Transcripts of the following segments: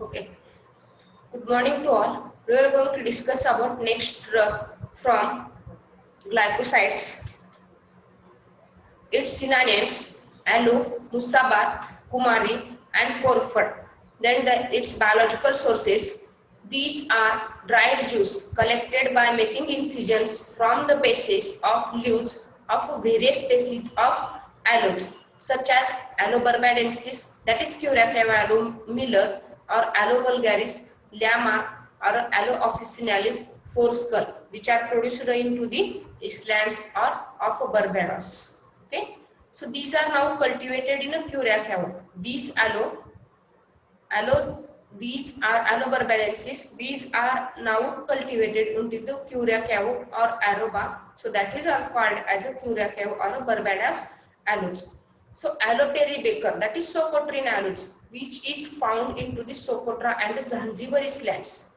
Okay. Good morning to all. We are going to discuss about next drug from glycosides. Its synonyms: aloe, musabat, kumari, and porphyr. Then its biological sources. These are dried juice collected by making incisions from the bases of leaves of various species of aloes, such as Aloe barbadensis, that is Curacao aloe Miller, or Aloe vulgaris, Llama, or Aloe officinalis Forskull, which are produced into the islands or of Barbados. Okay, so these are now cultivated in a Curacao. Aloe, these are Aloe barbadensis. These are now cultivated into the Curacao or Aruba. So that is called as a Curacao or a Barbados aloes. So Aloe peribaker, that is Socotrine aloes, which is found into the Socotra and the Zanzibar islands.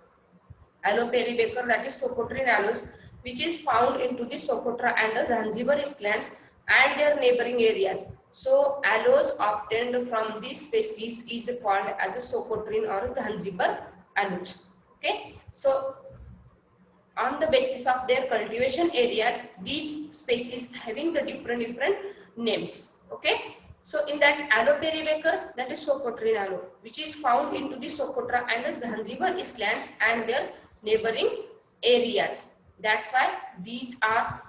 Aloe peribaker, that is Socotrine aloes, which is found into the Socotra and the Zanzibar islands and their neighboring areas. So aloes obtained from this species is called as a Socotrine or Zanzibar aloes. Okay, so on the basis of their cultivation areas, these species having the different names. Okay, so in that Aloe peribaker, that is Socotrine aloe, which is found into the Socotra and the Zanzibar islands and their neighboring areas. That's why these are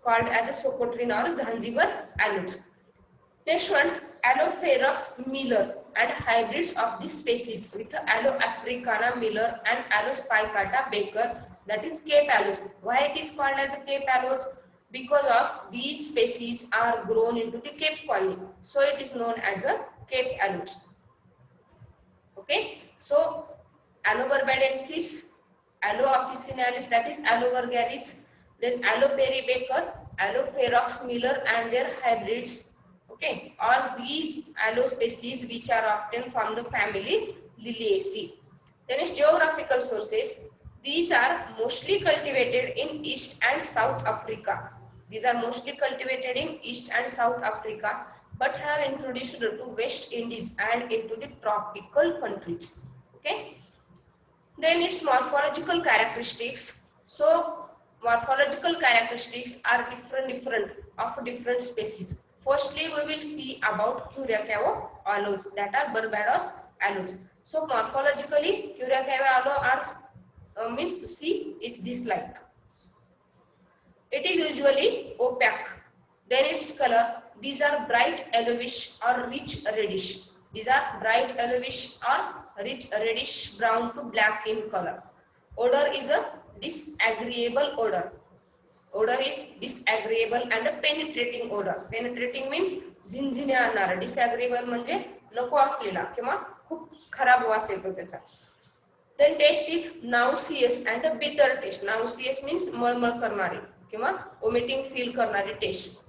called as a Socotrine or Zanzibar aloes. Next one, Aloe ferox Miller and hybrids of this species with Aloe africana Miller and Aloe spicata Baker, that is Cape aloes. Why it is called as a Cape aloes? Because of these species are grown into the Cape colony, so it is known as a Cape aloes. Okay, so Aloe barbadensis, Aloe officinalis, that is Aloe vulgaris, then Aloe peribaker, Aloe ferox Miller and their hybrids. Okay, all these aloe species which are obtained from the family Liliaceae. Then is geographical sources. These are mostly cultivated in East and South Africa. These are mostly cultivated in East and South Africa, but have introduced to West Indies and into the tropical countries. Okay. Then its morphological characteristics. So morphological characteristics are different of different species. Firstly, we will see about Curacao aloes, that are Barbados aloes. So morphologically, Curacao aloe are means see is this like. It is usually opaque. Then its color, these are bright yellowish or rich reddish. These are bright yellowish or rich reddish brown to black in color. Odor is a disagreeable odor. Odor is disagreeable and a penetrating odor. Penetrating means झिंझिण्या आणणारा. Disagreeable म्हणजे नको असलेला किंवा खूप खराब वास येतो त्याचा. Then taste is nauseous and a bitter taste. Nauseous means मळमळ करणारी किंवा vomiting feel करणारी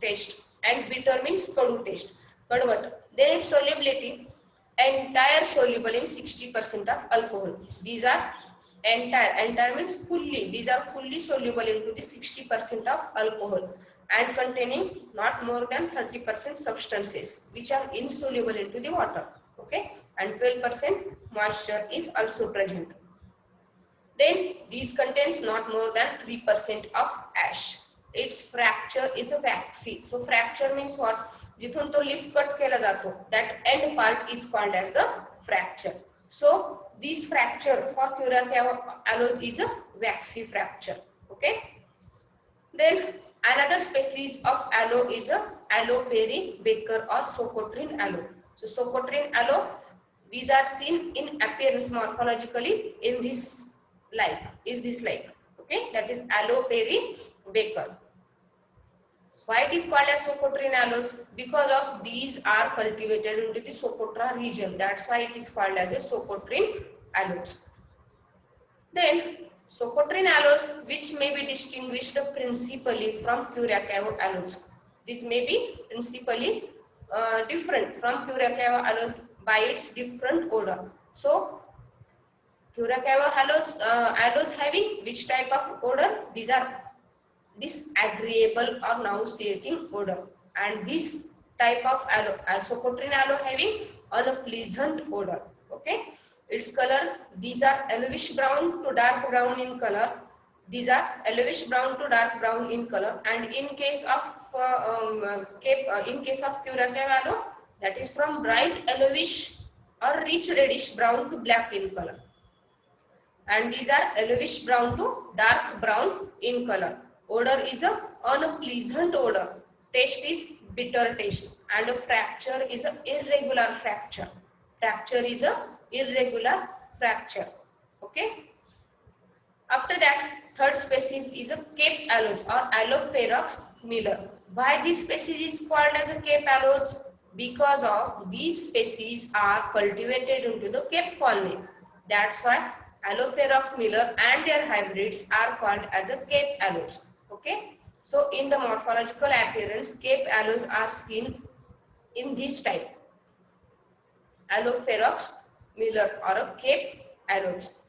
taste and bitter means Kadu taste, कडवट. Then its solubility, entire soluble in 60% of alcohol. These are entire means fully, these are fully soluble into the 60% of alcohol and containing not more than 30% substances which are insoluble into the water. Okay, and 12% moisture is also present. Then these contains not more than 3% of ash. Its fracture is a waxy. So fracture means what? जिथून तो leaf cut केला जातो, that end part is called as the fracture. So this fracture for Curacao aloes is a waxy fracture. Okay. Then another species of aloe is a Aloe peribaker or Socotrine aloe. So Socotrine aloe, these are seen in appearance morphologically in this like, is this like. Okay, that is Aloe peribaker. Why it is called as Socotrine aloes? Because of these are cultivated into the Socotra region. That's why it is called as a Socotrine aloes. Then Socotrine aloes, which may be distinguished principally from Curacao aloes. This may be principally different from Curacao aloes by its different odor. So Curacao aloes having which type of odor? These are disagreeable or nauseating odor, and this type of aloe, Socotrine aloe, having unpleasant odor. Okay, its color, these are yellowish brown to dark brown in color. These are yellowish brown to dark brown in color, and in case of in case of Curacao aloe, that is from bright yellowish or rich reddish brown to black in color, and these are yellowish brown to dark brown in color. Odor is a unpleasant odor. Taste is bitter taste, and a fracture is a irregular fracture. Fracture is a irregular fracture. Okay. After that, third species is a Cape aloes or Aloepharox miller. Why this species is called as a Cape aloes? Because of these species are cultivated into the Cape colony. That's why Aloepharox miller and their hybrids are called as a Cape aloes. Okay. So in the morphological appearance, Cape aloes are seen in this type: Aloepharox miller or a Cape aloes.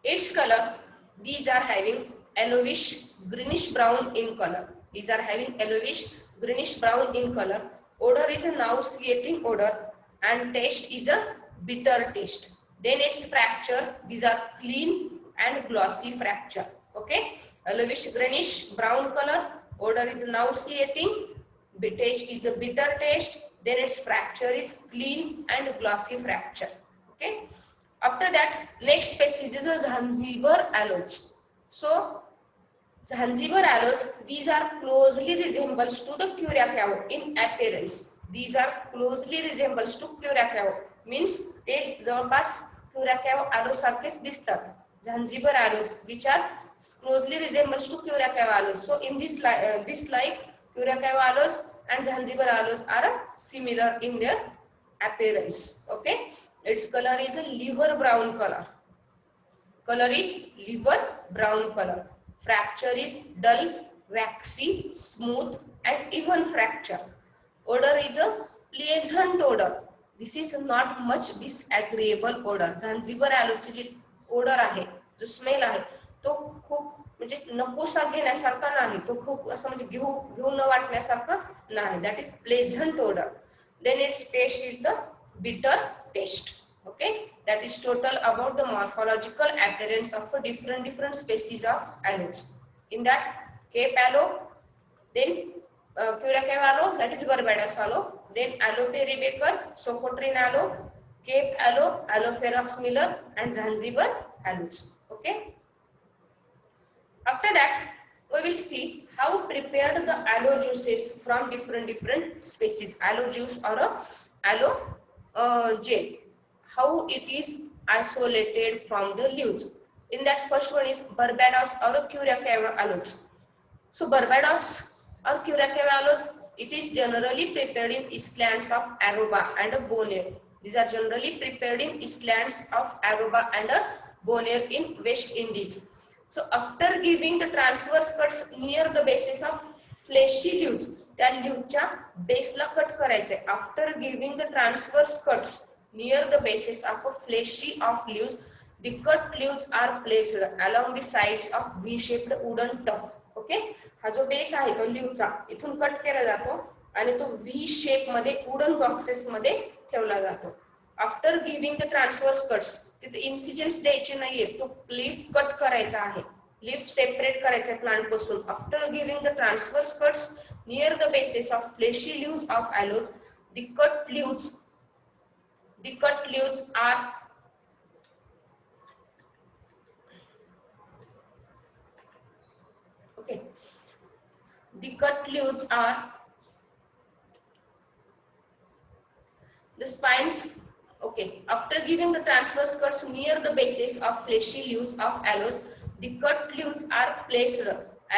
Its color, these are having yellowish greenish brown in color. These are having yellowish greenish brown in color. Odor is a nauseating odor, and taste is a bitter taste. Then its fracture, these are clean and glossy fracture. Okay, yellowish greenish brown color. Odor is nauseating. Taste is a bitter taste. Then its fracture is clean and glossy fracture. Okay. After that, next species is the Zanzibar aloes. So, Zanzibar aloes, these are closely resembles to the Curacao in appearance. These are closely resembles to Curacao. Means they जवळपास Curacao aloes सारखेच दिसतात. Zanzibar aloes, which are closely resembles to Curacao aloes. So, in this like Curacao aloes and Zanzibar aloes are similar in their appearance. Okay. Its color is a liver brown color. Color is liver brown color. Fracture is dull, waxy, smooth, and even fracture. Odor is a pleasant odor. This is not much disagreeable odor. Zanzibar aloeची ji odor आहे, जो smell आहे, तो खूप म्हणजे नकोसा घेण्यासारखा नाही. तो खूप असं म्हणजे घेऊ न वाटण्यासारखा नाही. That is pleasant odor. Then its taste is the bitter taste. Okay, that is total about the morphological appearance of a different species of aloes. In that, Cape aloe, then Curacao aloe, that is Barbados aloe, then Aloe peribaker, Socotrine aloe, Cape aloe, Aloepharox miller, and Zanzibar aloes. Okay. After that, we will see how prepared the aloe juices from different species. Aloe juice or a aloe gel. How it is isolated from the leaves. In that, first one is Barbados or Curacao aloes. So Barbados or Curacao aloes, it is generally prepared in islands of Aruba and Bonaire. These are generally prepared in islands of Aruba and Bonaire in West Indies. So after giving the transverse cuts near the bases of fleshy leaves, त्या leafच्या बेसला cut करायचे. After giving the transverse cuts near the bases of a fleshy of leaves, the cut leaves are placed along the sides of V-shaped wooden tuft. Okay, हा जो base आहे तो लीव्हचा इथून cut केला जातो आणि तो V शेप मध्ये वुडन बॉक्सेस मध्ये ठेवला जातो. After giving the transverse cuts, तिथे इन्सिजन्स द्यायचे नाहीये, तो लीफ कट करायचा आहे, लीफ सेपरेट करायचा आहे प्लांट पासून. After giving the transverse cuts near the bases of fleshy leaves of aloes, the cut leaves are okay. The cut leaves are the spines. Okay. After giving the transverse cuts near the bases of fleshy leaves of aloes, the cut leaves are placed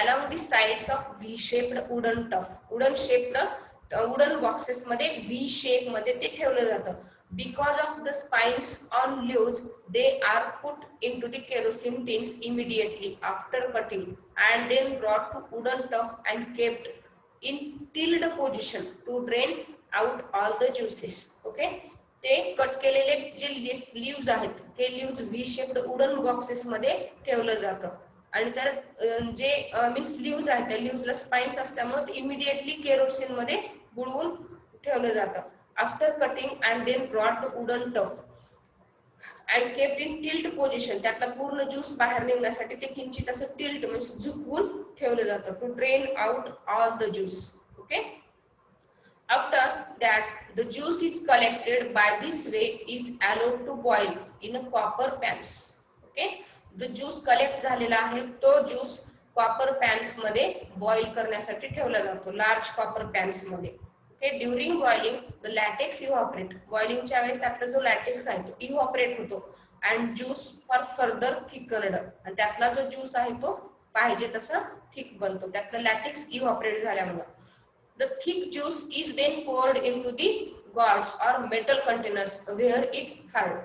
along the sides of V-shaped wooden tuft. Wooden boxes मध्ये V shape मध्ये ते ठेवलं जातं. Because of the spines on leaves, they are put into the kerosene tins immediately after cutting and then brought to wooden tuft and kept in tilled position to drain out all the juices. Okay, ते cut केलेले जे leaves आहेत ते leaves V shaped wooden boxes मध्ये ठेवलं जातं. आणि त्या जे means leaves आहेत त्या लिव्जला स्पाइन्स असल्यामुळे ते इमिडिएटली केरोसिन मध्ये बुडवून ठेवलं जातं. After cutting and then brought the wooden trough and kept in tilt position. त्यातला पूर्ण ज्यूस बाहेर निघण्यासाठी ते किंचित असं टिल्ट म्हणजे झुकवून ठेवलं जातं to drain out all the juice. Okay. After that, the juice is collected by this way is allowed to boil in a copper pans. Okay, the juice collect झालेला आहे तो ज्यूस कॉपर पॅन्स मध्ये boil करण्यासाठी ठेवला जातो, large copper pans मध्ये. Okay, during boiling the latex evaporate. बॉइलिंगच्या वेळेस त्यातला जो लॅटेक्स आहे तो इव्हॉपरेट होतो and juice for further thickened. आणि त्यातला जो ज्यूस आहे तो पाहिजे तसा थिक बनतो, त्यातलं लॅटेक्स इव्हॉपरेट झाल्यामुळे. The thick juice is then poured into the gourds or metal containers where it held.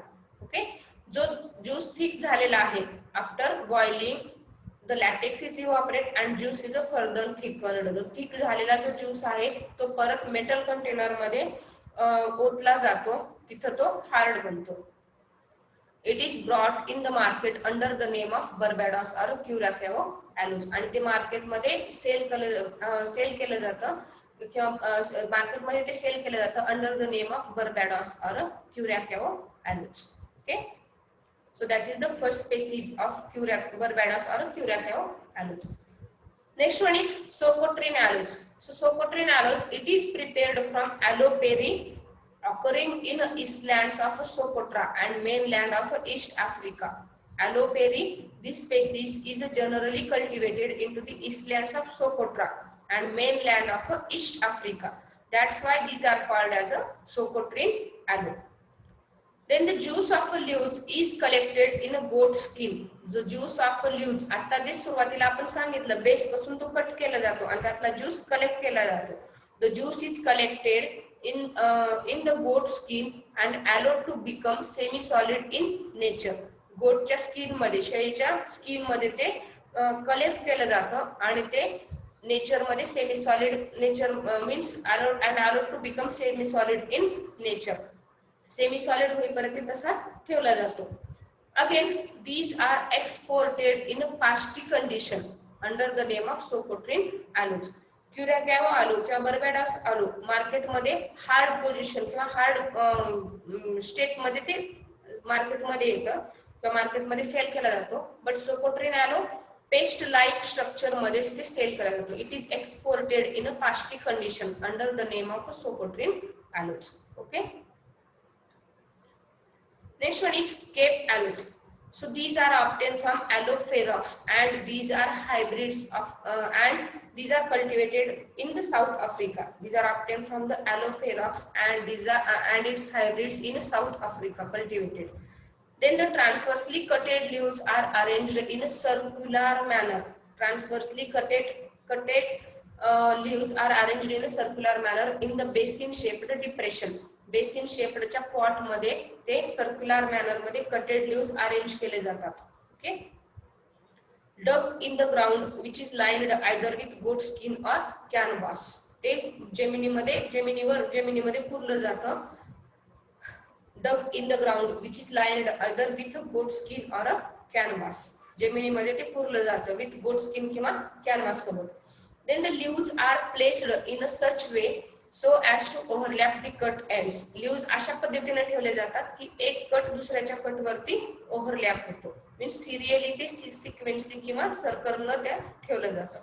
Okay, जो juice thick झालेला आहे after boiling the latex is evaporate and juice is a further thickened. जो thick झालेला जो juice आहे तो परत metal container मध्ये ओतला जातो, तिथं तो hard बनतो. It is brought in the market under the name of Barbados or Curacao aloes. आणि ते मार्केट मध्ये सेल केलं जातं किंवा मार्केटमध्ये ते सेल केलं जातं under the name of Barbados और Curacao aloes. Okay, so that is the first species of Barbados और Curacao aloes. Next one is Socotrine aloes. So Socotrine aloes, it is prepared from aloe berry occurring in islands of Socotra and mainland of East Africa. Aloe berry, this species is generally cultivated into the islands of Socotra and mainland of East Africa. That's why these are called as a Socotrine aloe. Then the juice of leaves is collected in a goat skin. The juice of leaves, आता जे सुरुवातीला आपण सांगितलं base पासून तो cut केला जातो आणि त्यातला ज्यूस कलेक्ट केला जातो. The juice is collected in the goat skin and allowed to become semi solid in nature. गोटच्या स्किन मध्ये, शेळीच्या स्किन मध्ये ते कलेक्ट केलं जातं आणि ते नेचर मध्ये semi solid, nature means allowed to become semi solid in nature. Semi solid होईपर्यंत तसाच ठेवला जातो. Again these are exported in a pasty condition under the name of socotrine aloes. Curacao aloe किंवा बर्बाडॉस आलू मार्केटमध्ये hard position किंवा hard state मध्ये ते मार्केटमध्ये येतं किंवा मार्केटमध्ये सेल केला जातो. But socotrine aloe paste like structure मध्ये ते सेल केला जातो. It is exported in a pasty condition under the name of socotrine aloes. Okay. Next one is Cape aloes. So these are obtained from Aloe ferox and these are hybrids of and these are cultivated in the South Africa. These are obtained from the Aloe ferox and these are and its hybrids in South Africa cultivated. Then the transversely cutted leaves are arranged in a circular manner. Transversely cutted leaves are arranged in a circular manner in the basin shaped depression. Basin शेपडच्या pot मध्ये ते circular manner मध्ये कटेड leaves arrange केले जातात. Okay. Dug in the ground which is lined either with goat skin or canvas. ते जमिनीमध्ये पुरलं जातं. Dug in the ground which is lined either with goat skin or canvas. जमिनीमध्ये ते पुरलं जातं विथ गोट स्किन किंवा कॅनव्हास सोबत. Then the leaves are placed in a such way so as to overlap the cut ends. Leaves अशा पद्धतीने ठेवले जातात की एक कट दुसऱ्याच्या कट वरती ओव्हरलॅप होतो. मीन्स सिरियली ते सिक्वेन्सली किंवा सर्कलनं त्या ठेवलं जातं.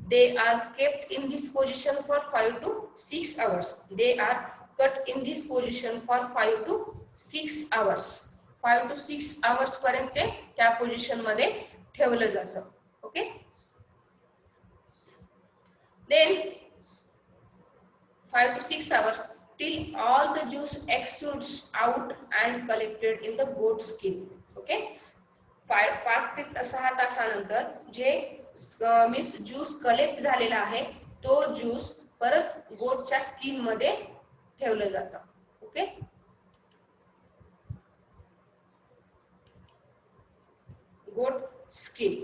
They are kept in this position for 5 to 6 hours. They are cut in this position for 5 to 6 hours. 5 to 6 hours पर्यंत ते त्या पोझिशन मध्ये ठेवलं जातं. Okay. Then 5 to 6 hours till all the juice exudes out and collected in the goat skin. Okay. 5 ते 6 तासानंतर जे means juice collect झालेला आहे तो ज्यूस परत गोटच्या स्किन मध्ये ठेवलं जातं. Okay. Goat skin.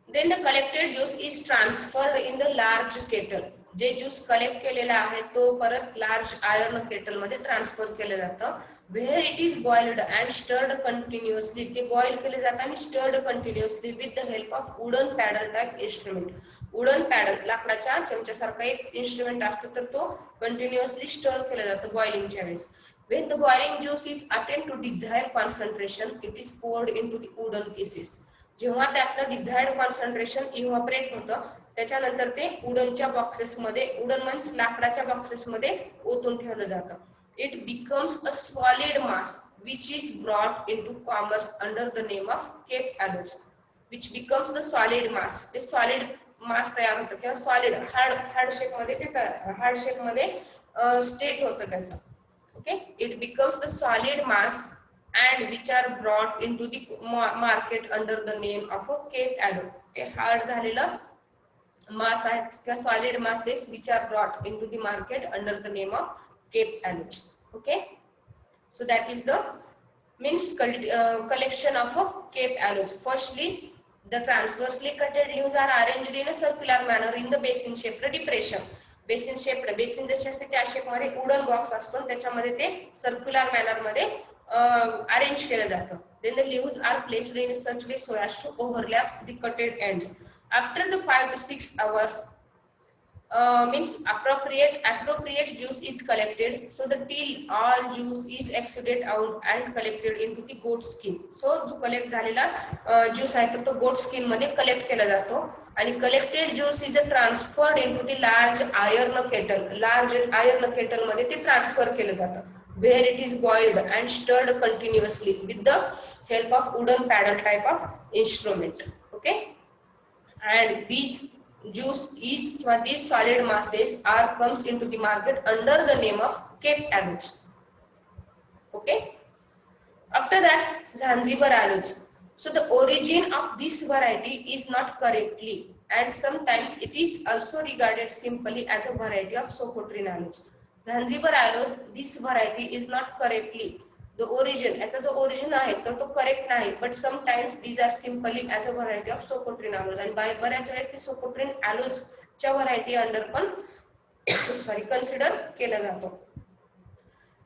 Then the collected juice is transferred in the large kettle. जे ज्यूस कलेक्ट केलेला आहे तो परत लार्ज आयर्न केटल मध्ये ट्रान्सफर केलं जातं. Where it is boiled and stirred continuously, ते बॉइल केले जातात आणि stirred continuously with the help of wooden paddle type instrument. Wooden paddle लाकडाच्या चमच्यासारखा एक इन्स्ट्रुमेंट असतो, तर तो कंटिन्युअसली स्टर केलं जातं बॉइलिंगच्या वेळेस. When the boiling juice is attained to desired concentration, it is poured into the wooden cases. जेव्हा त्यातलं डिझायर्ड कॉन्सन्ट्रेशन इव्हॅपोरेट होतं, त्याच्यानंतर ते वुडनच्या बॉक्सेस मध्ये, वुडन मीन्स लाकडाच्या बॉक्सेस मध्ये ओतून ठेवलं जातं. It becomes a solid mass which is brought in to commerce under the name of Cape aloes. Which becomes the solid mass, ते सॉलिड मास तयार होतं किंवा सॉलिड हार्ड शेप मध्ये, ते हार्ड शेप मध्ये स्टेट होतं त्याचं. Okay, it becomes the solid mass and which are brought into the market under the name of a Cape aloe. ते hard झालेलं mass आहे किंवा solid masses which are brought into the market under the name of Cape aloes. Okay, so that is the means collection of a Cape aloes. Firstly, the transversely cutted leaves are arranged in a circular manner in the basin shaped depression. Basin shape, basin जसे असते त्या shape मध्ये wooden box असतो, त्याच्यामध्ये ते circular manner मध्ये arrange केलं जातं. Then the leaves are placed in such way so as to overlap the cutted ends. After the 5 to 6 hours, means appropriate juice is collected, so the till all juice is exuded out and collected into the goat skin. So जो collect झालेला juice आहे तो गोट skin मध्ये collect केला जातो आणि collected juice is transferred into the large iron kettle मध्ये ते ट्रान्सफर केलं जातं. Where it is boiled and stirred continuously with the help of wooden paddle type of instrument. Okay, and these juice these solid masses are comes into the market under the name of Cape aloes. Okay, after that Zanzibar aloes. So the origin of this variety is not correctly, and sometimes it is also regarded simply as a variety of Socotrine aloes. Zanzibar aloes, this variety is not correctly, the origin, याचा जो origin आहे तर तो correct नाही, but sometimes these are simply as a variety of socotrine aloes, आणि बऱ्याच वेळेस ते सोकोट्रिन ॲलोजच्या व्हरायटी अंडर पण कन्सिडर केलं जातो.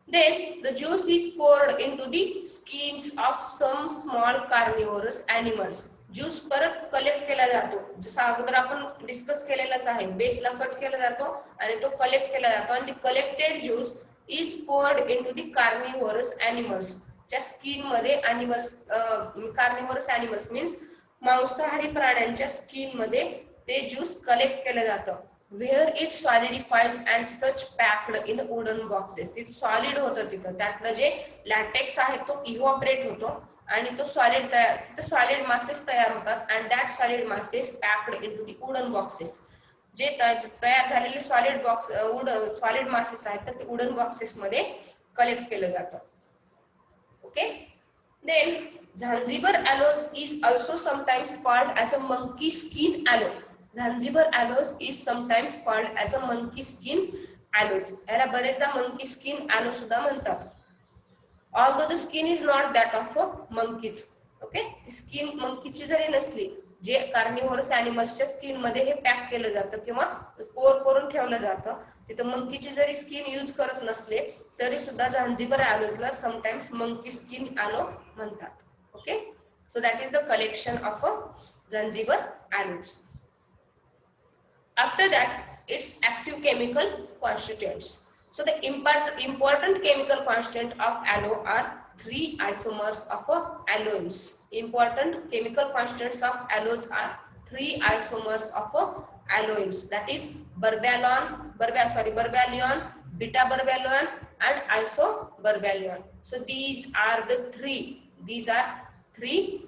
Then the juice is poured into the skins of some small carnivorous animals. Juice परत कलेक्ट केला जातो, जसं अगोदर आपण डिस्कस केलेलाच आहे, बेसला कट केला जातो आणि तो कलेक्ट केला जातो, आणि collected juice is poured into the carnivorous animals. च्या स्किन मध्ये एनिमल्स, कार्निवरस एनिमल्स मीन्स मांसाहारी प्राण्यांच्या स्किन मध्ये ते ज्यूस कलेक्ट केलं जातं. Where it solidifies and such packed in wooden boxes. ते सॉलिड होतं तिथं, त्यातलं जे लॅटेक्स आहे तो इव्हॅपोरेट होतो आणि तो सॉलिड तयार, तिथं सॉलिड मासेस तयार होतात, and that solid masses packed into the wooden boxes. जे तयार झालेले सॉलिड बॉक्स सॉलिड मासेस आहेत तर ते वुडन बॉक्सेस मध्ये कलेक्ट केलं जातं. Okay, then Zanzibar aloes is also sometimes called as a monkey skin aloe. Zanzibar aloes is sometimes called as a monkey skin aloes. याला बरेचदा monkey skin aloe सुद्धा म्हणतात. Although the skin is not that of a monkeys. Okay, skin मंकीची जरी नसली, जे कार्निव्हरस ॲनिमल्सच्या skin मध्ये हे pack केलं जातं किंवा कोर करून ठेवलं जातं, तिथं मंकीची जरी स्किन यूज करत नसले तरी सुद्धा झांझिबर ॲलोजला समटाइम्स मंकी स्किन ॲलो म्हणतात. Okay, so that is the collection of a Zanzibar aloes. After that, its active chemical constituents. So the important chemical constant of aloe are 3 isomers of aloes. Important chemical constants of aloes are 3 isomers of aloes. That is berberyon, beta berberyon, and isoberberyon. So these are three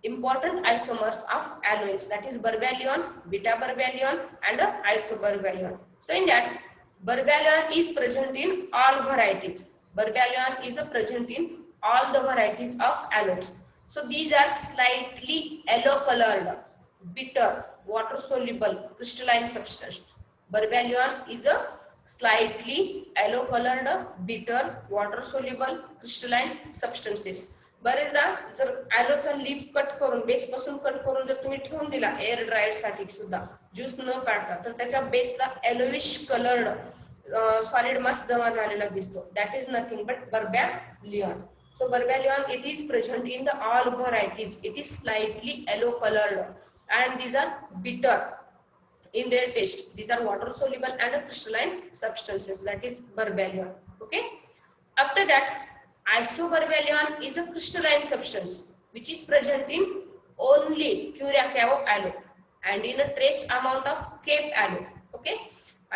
important isomers of aloes, that is berberyon, beta berberyon, and isoberberyon. So in that, berberyon is present in all varieties. Berberyon is present in all the varieties of aloes. So these are slightly yellow colored, bitter, water soluble, crystalline substance. Berberyon is a slightly yellow colored, bitter, water soluble, crystalline substances. बरेचदा जर ॲलोचा leaf cut करून base पासून cut करून जर तुम्ही ठेवून दिला air dryer साठी सुद्धा ज्यूस न काढता तर त्याच्या बेसला येलोविश कलर्ड सॉलिड मास जमा झालेला दिसतो. That is nothing but barbaloin. So Barbarian, it is present in the all varieties. It is slightly yellow colored and these are bitter in their taste. These are water soluble and crystalline substances. That is Barbarian. Okay. After that, Isobarbarian is a crystalline substance which is present in only Curacao aloe and in a trace amount of Cape aloe. Okay.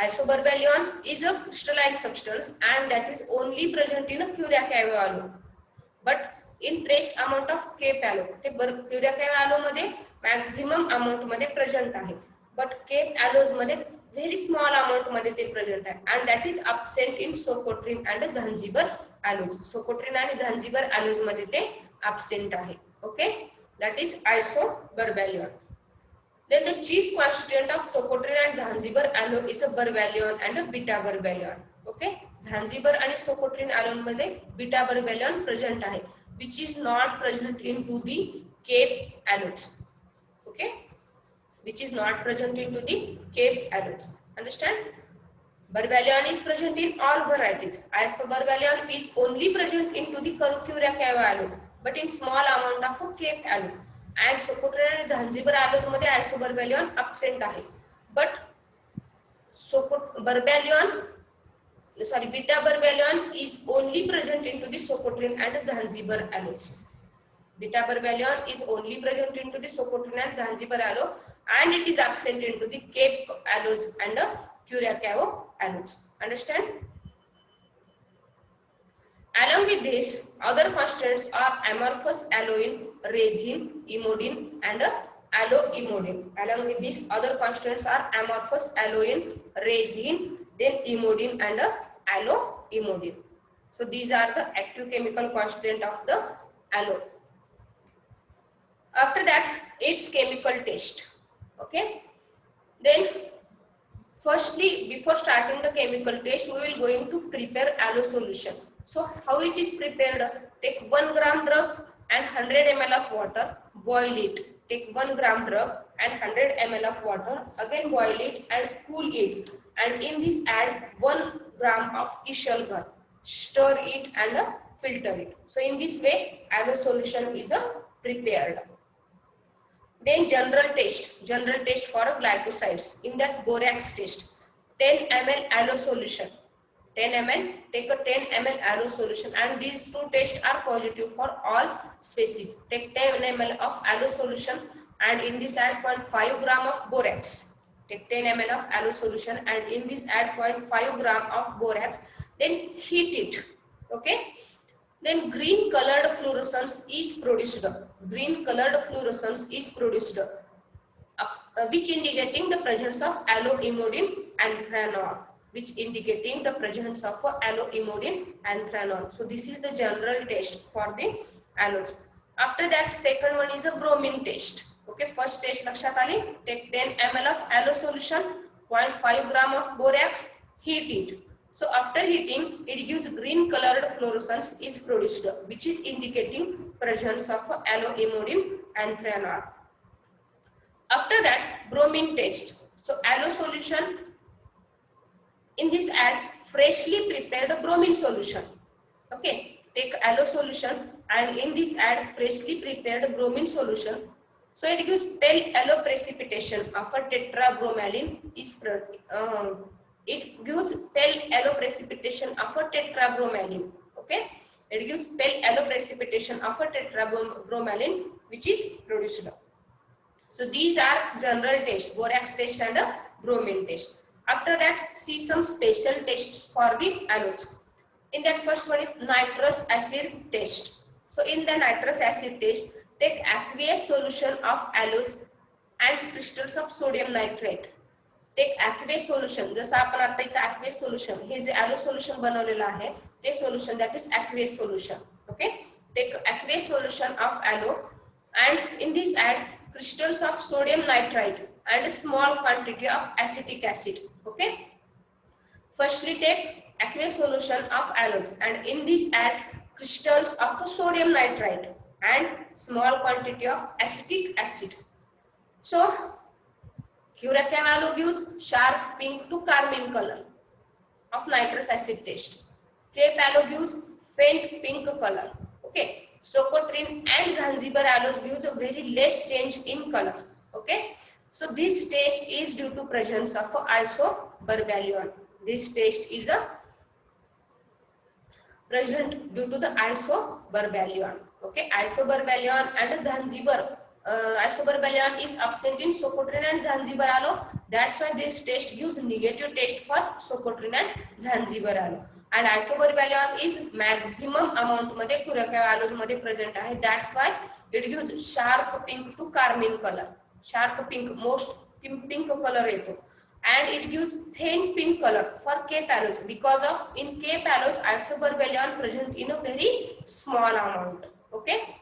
Isobarbarian is a crystalline substance and that is only present in a Curacao aloe. But in trace amount of Cape aloe ते Curacao aloe मध्ये maximum amount मध्ये present आहे. But Cape aloes मध्ये very small amount मध्ये ते present आहे and that is absent in socotrine and Zanzibar aloes. Socotrine आणि Zanzibar aloes मध्ये ते अब्सेंट आहे. Okay, that is isobarbaloin. Then the chief constituent of Socotrine and Zanzibar aloe is a Barbarian and a beta Barbarian. Okay, Zanzibar आणि Socotrine aloe मध्ये beta Barbarian present आहे, which is not present into the Cape aloes. Okay, which is not present into the Cape aloes. Understand? Barbarian is present in all varieties. Isobarbarian is only present into the Curacao aloe, but in small amount of a Cape aloe. And Socotrine and Zanzibar aloes मध्ये Isobarbarian absent आहे. But beta Barbarian is only present into the Socotrine and Zanzibar aloes. Beta Barbarian is only present into the Socotrine and Zanzibar aloe and it is absent into the Cape aloes and Curacao aloes. Understand? Along with this, other constituents are amorphous aloin, resin, imodin, and aloimodin. Along with this, other constituents are amorphous aloin, resin, then imodin, and aloimodin. So these are the active chemical constituent of the aloe. After that, its chemical taste. Okay. Then, firstly, before starting the chemical taste, we will going to prepare aloe solution. So how it is prepared? Take 1 gram drug and 100 ml of water, boil it. Take 1 gram drug and 100 ml of water, again boil it and cool it. And in this add 1 gram of Ishalgar. Stir it and filter it. So in this way, aloe solution is prepared. Then general taste for glycosides. In that borax test, 10 ml aloe solution. 10 ml, take a 10 ml aloe solution and these two tests are positive for all species. Take 10 ml of aloe solution and in this add 0.5 gram of borax. Take 10 ml of aloe solution and in this add 0.5 gram of borax. Then heat it. Okay. Then green colored fluorescence is produced. Green colored fluorescence is produced, which indicating the presence of aloimodin anthranol. Which indicating the presence of aloimodin anthranol. So this is the general test for the aloes. After that, second one is a bromine test. Okay, first test lakshat aali. Take 10 ml of aloe solution, 0.5 gram of borax, heat it. So after heating, it gives green colored fluorescence is produced, which is indicating presence of aloimodin anthranol. After that, bromine test. So aloe solution. In this add freshly prepared bromine solution. Okay, take aloe solution and in this add freshly prepared bromine solution. So it gives pale yellow precipitation of a tetrabromelin is it gives pale yellow precipitation of a tetrabromelin. Okay, it gives pale yellow precipitation of a tetrabromelin which is produced. So these are general test, borax test and bromine test. After that, see some special tests for the aloes. In that first one is nitrous acid test. So in the nitrous acid test, take aqueous solution of aloes and crystals of sodium nitrate. Take aqueous solution. जसं आपण आता इथे aqueous solution हे जे aloe solution बनवलेलं आहे ते solution, that is aqueous solution. Okay. Take aqueous solution of aloe and in this add crystals of sodium nitrite and a small quantity of acetic acid. Okay. Firstly, take aqueous solution of aloes and in this add crystals of sodium nitrite. and small quantity of acetic acid. So Curacao aloe gives sharp pink to carmine color of nitrous acid taste. Cape aloe gives faint pink color. Okay. Socotrine and Zanzibar aloes gives a very less change in color. Okay. So this taste is due to presence of isoberballion. This taste is a present due to the isoberballion. Okay, isoberballion and Zanzibar. Isoberballion is absent in Socotrine and Zanzibar aloe. That's why this taste gives negative taste for Socotrine and Zanzibar aloe. And isoberballion is maximum amount मध्ये Curacao aloes मध्ये present आहे. That's why it gives sharp pink to carmine color. Sharp pink, most pink color येतो. And it gives faint pink color for Cape aloes because of in Cape aloes isoberballion present in a very small amount. Okay,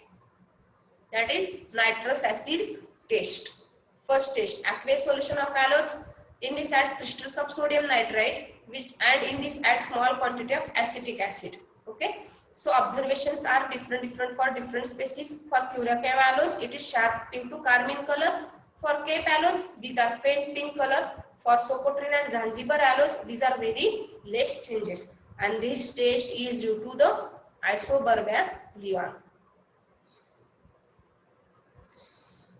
that is nitrous acid taste. First taste, aqueous solution of aloes. In this add crystals of sodium nitrite, which and in this add small quantity of acetic acid. Okay, so observations are different for different species. For Curacao aloes, it is sharp pink to carmine color. For Cape aloes, these are faint pink color. For Socotrine and Zanzibar aloes, these are very less changes, and this taste is due to the isoberballion.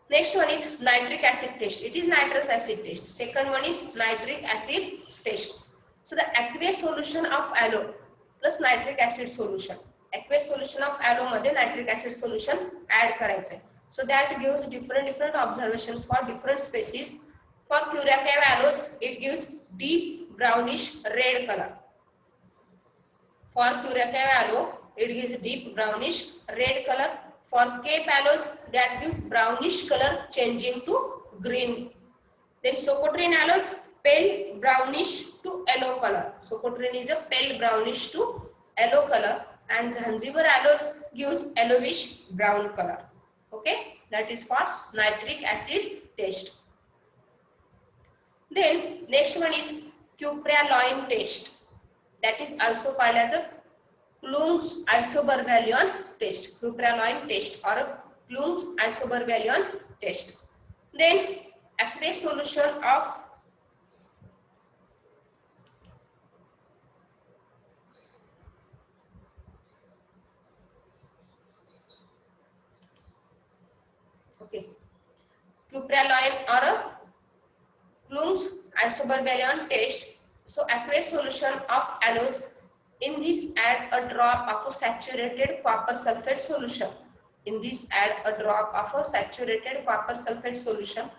Next one is nitric acid taste. It is nitrous acid taste. Second one is nitric acid taste. So the aqueous solution of aloe plus nitric acid solution. Aqueous solution of aloe मध्ये nitric acid solution add करायचं आहे. So that gives different observations for different species. For Curacao aloes, it gives deep brownish red color. For Curacao aloe, it gives deep brownish red color. For Cape aloes, that gives brownish color changing to green. Then Socotrine aloes, pale brownish to yellow color. Socotrine is a pale brownish to yellow color, and Zanzibar aloes gives yellowish brown color. Okay, that is for nitric acid taste. Then next one is cupraloin taste. That is also called as a Klump's isoberballion taste. Cupraloin taste or Klump's isoberballion taste. Then aqueous solution of cupraloin or a Klump's isoberballion taste. So aqueous solution of aloes. In this add a drop of a saturated copper sulfate solution. In this add a drop of a saturated copper sulfate solution.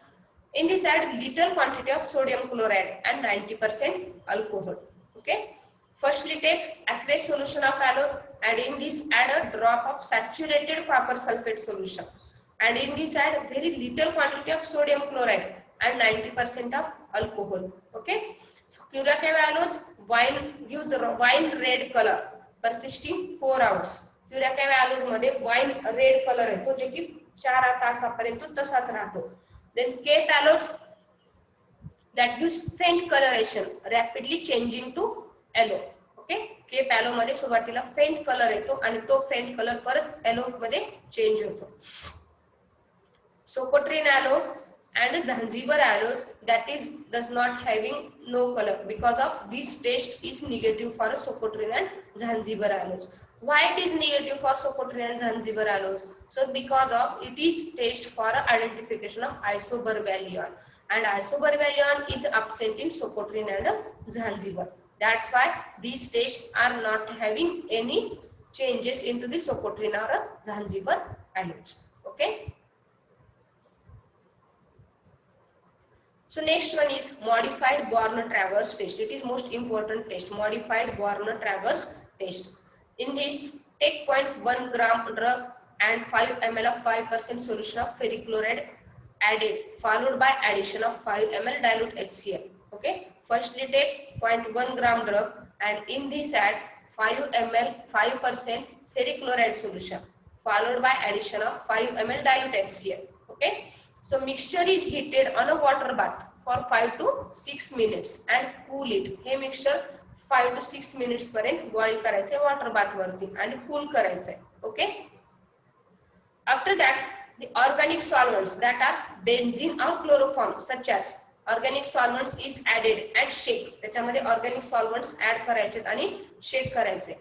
In this add little quantity of sodium chloride and 90% alcohol. Okay. Firstly take aqueous solution of aloes and in this add a drop of saturated copper sulfate solution. And in this add very little quantity of sodium chloride and 90% of alcohol. Okay. So Curacao aloes wine gives wine red color persisting 4 hours. Curacao aloes मध्ये wine red color आहे तो जे की 4 तासापर्यंत तसाच राहतो. Then Cape aloes that gives faint coloration rapidly changing to yellow. Okay, Cape aloe मध्ये सुरुवातीला faint color येतो आणि तो faint color परत yellow मध्ये change होतो. Socotrine aloe and Zanzibar aloes that is does not having no color because of this taste is negative for Socotrine and Zanzibar aloes. Why it is negative for Socotrine and Zanzibar aloes? So because of it is taste for identification of isoberballion and isoberballion is absent in Socotrine and Zanzibar. That's why these tastes are not having any changes into the Socotrine or Zanzibar aloes. Okay. So next one is modified Born-Travers test. It is most important test. Modified Born-Travers test. In this, take 0.1 gram drug and 5 ml of 5% solution of ferric chloride added, followed by addition of 5 ml dilute HCl. Okay. Firstly, take 0.1 gram drug and in this add 5 ml 5% ferric chloride solution, followed by addition of 5 ml dilute HCl. Okay. So mixture is heated on a water bath for 5 to 6 minutes and cool it. Hey mixture 5 to 6 minutes पर्यंत boil करायचे water bath वरती आणि cool करायचे. Okay. After that, the organic solvents that are benzene or chloroform such as organic solvents is added and shake. त्याच्यामध्ये organic solvents add करायचे आणि shake करायचे.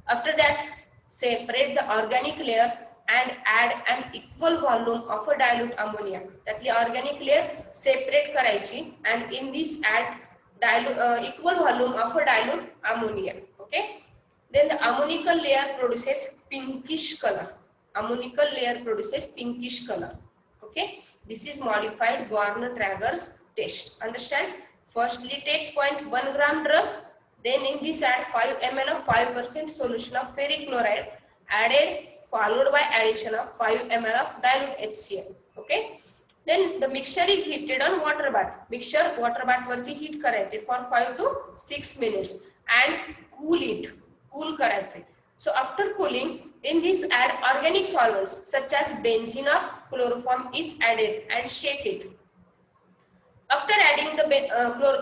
After that, separate the organic layer and add an equal volume of a dilute ammonia. त्यातली organic layer separate करायची and in this add equal volume of a dilute ammonia. Okay. Then the ammonical layer produces pinkish color. Ammonical layer produces pinkish color. Okay. This is modified Born-Traeger's test. Understand? Firstly, take 0.1 gram drug. Then in this add 5 ml of 5% solution of ferric chloride added, followed by addition of 5 ml of dilute HCl. Okay. Then the mixture is heated on water bath. Mixture water bath वरती heat करायचे for 5 to 6 minutes and cool it. Cool करायचे. So after cooling, in this add organic solvents such as benzene or chloroform is added and shake it. After adding the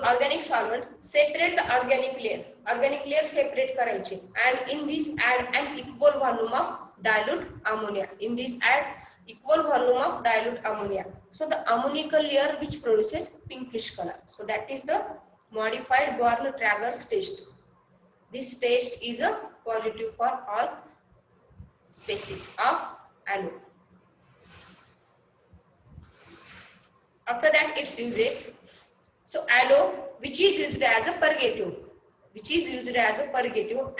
organic solvent, separate the organic layer. Organic layer separate करायची and in this add an equal volume of dilute ammonia. In this add equal volume of dilute ammonia. So the ammonical layer which produces pinkish color. So that is the modified Born-Traeger's test. This test is a positive for all species of aloe. After that, its uses. So aloe, which is used as a purgative,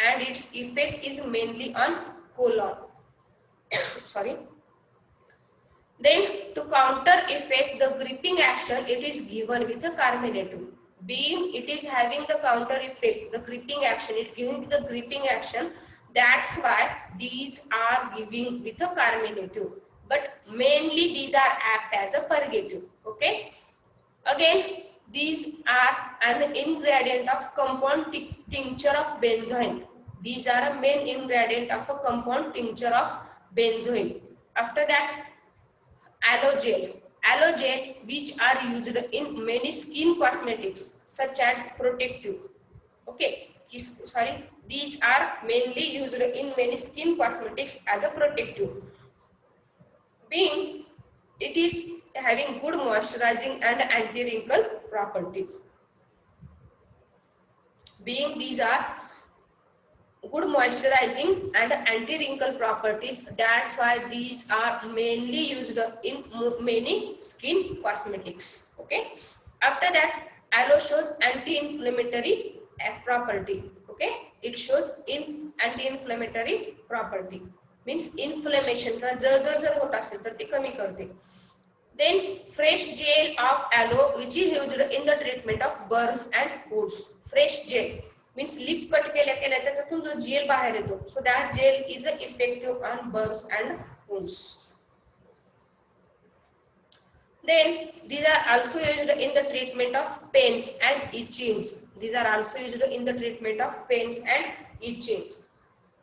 and its effect is mainly on colon. Sorry. Then to counter effect the gripping action, it is given with a carminative. Being it is having the counter effect, the gripping action, it giving the gripping action. That's why these are giving with a carminative. But mainly these are act as a purgative. Okay. Again, these are an ingredient of compound tincture of benzoin. These are a main ingredient of a compound tincture of benzoin. After that, aloe gel, which are used in many skin cosmetics such as protective. Okay. Sorry, these are mainly used in many skin cosmetics as a protective. Being it is having good moisturizing and anti-wrinkle properties. Being these are good moisturizing and anti-wrinkle properties, that's why these are mainly used in many skin cosmetics. Okay. After that, aloe shows anti-inflammatory property. Okay. It shows anti-inflammatory property. Means inflammation जर होत असेल तर ते कमी करते. Then fresh gel of aloe which is used in the treatment of burns and wounds. Fresh gel means leaf cut केल्या त्याच्यातून जो जेल बाहेर येतो, so that gel is effective on burns and wounds. Then these are also used in the treatment of pains and itchings. These are also used in the treatment of pains and itchings.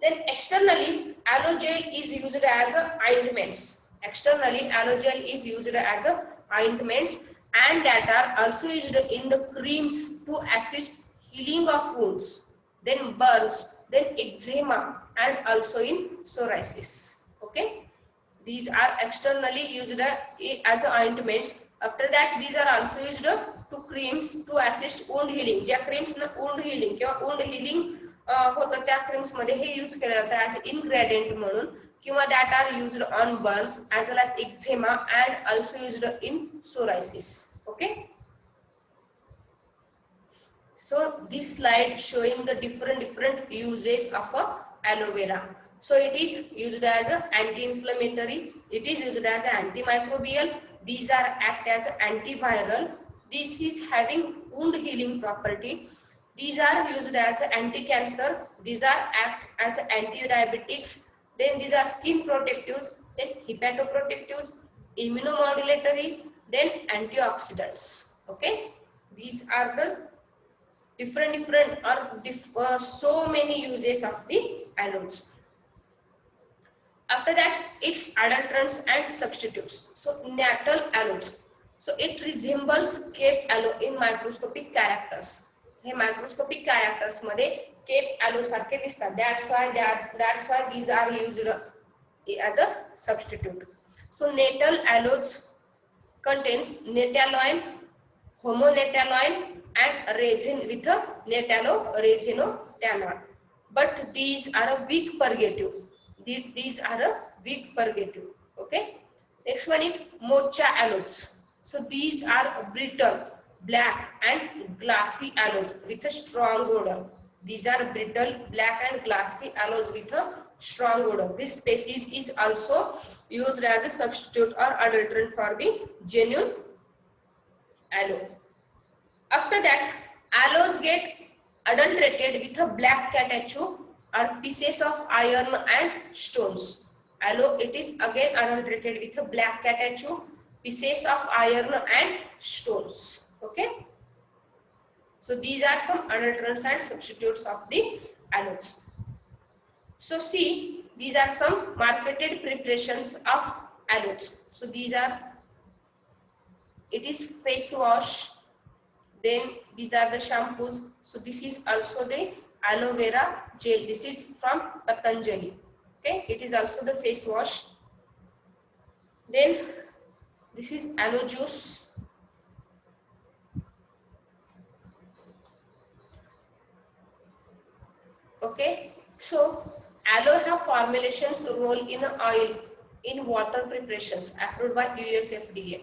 Then externally, aloe gel is used as a ointments. Externally, aloe gel is used as a ointments and that are also used in the creams to assist healing of wounds, then burns, then eczema, and also in psoriasis. Okay, these are externally used as ointments. After that, these are also used to creams to assist wound healing. ज्या creams ना wound healing किंवा wound healing होतं त्या creams मध्ये हे use केलं जातं as ingredient म्हणून, किंवा that are used on burns as well as eczema and also used in psoriasis. Okay. So this slide showing the different uses of aloe vera. So it is used as an anti-inflammatory. It is used as an antimicrobial. These are act as antiviral. This is having wound healing property. These are used as anti-cancer. These are act as anti-diabetics. Then these are skin protectives. Then hepatoprotectives, immunomodulatory. Then antioxidants. Okay. These are the different or so many uses of the aloes. After that, its adulterants and substitutes. So natal aloes. So it resembles Cape aloe in microscopic characters. Hey microscopic characters मध्ये Cape aloe सारखे दिसतात. That's why these are used as a substitute. So natal aloes contains natalone, homonatalone and resin with a natalo-resinotanol. But these are a weak purgative. These are a weak purgative. Okay. Next one is mocha aloes. So these are brittle, black and glassy aloes with a strong odor. These are brittle, black and glassy aloes with a strong odor. This species is also used as a substitute or adulterant for the genuine aloe. After that, aloes get adulterated with a black catechu or pieces of iron and stones. Aloe, it is again adulterated with a black catechu, pieces of iron and stones. Okay. So these are some adulterants and substitutes of the aloes. So see, these are some marketed preparations of aloes. So these are, it is face wash, then these are the shampoos. So this is also the aloe vera gel. This is from Patanjali. Okay, it is also the face wash. Then this is aloe juice. Okay, so aloe have formulations role in oil in water preparations approved by US FDA.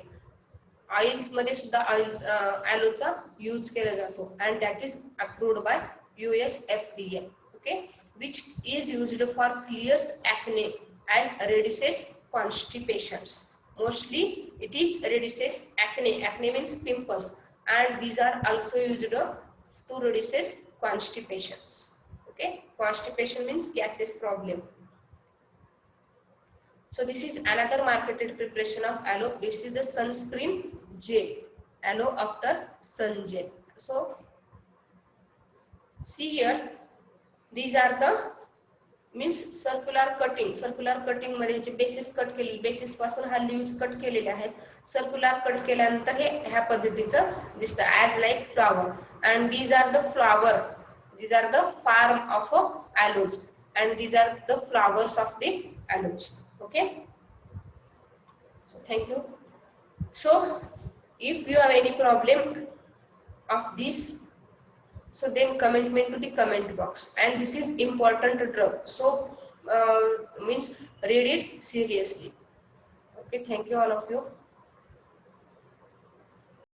Oils मध्ये सुद्धा oils ॲलोचा use केला जातो and that is approved by US FDA. Okay, which is used for clears acne and reduces constipations. Mostly it is reduces acne. Acne means pimples, and these are also used to reduces constipations. Okay, constipation means gases problem. So this is another marketed preparation of aloe. This is the sunscreen gel, aloe after sun gel. So see here, these are the means circular cutting मध्ये जे basis cut केले, basis पासून हा leaves cut केलेले आहेत. Circular cut केल्यानंतर हे ह्या पद्धतीचं दिसतं as like flower, and these are the flower, these are the farm of aloes, and these are the flowers of the aloes. Okay, so thank you. So if you have any problem of this, so then comment me to the comment box, and this is important drug, so means read it seriously. Okay, thank you all of you.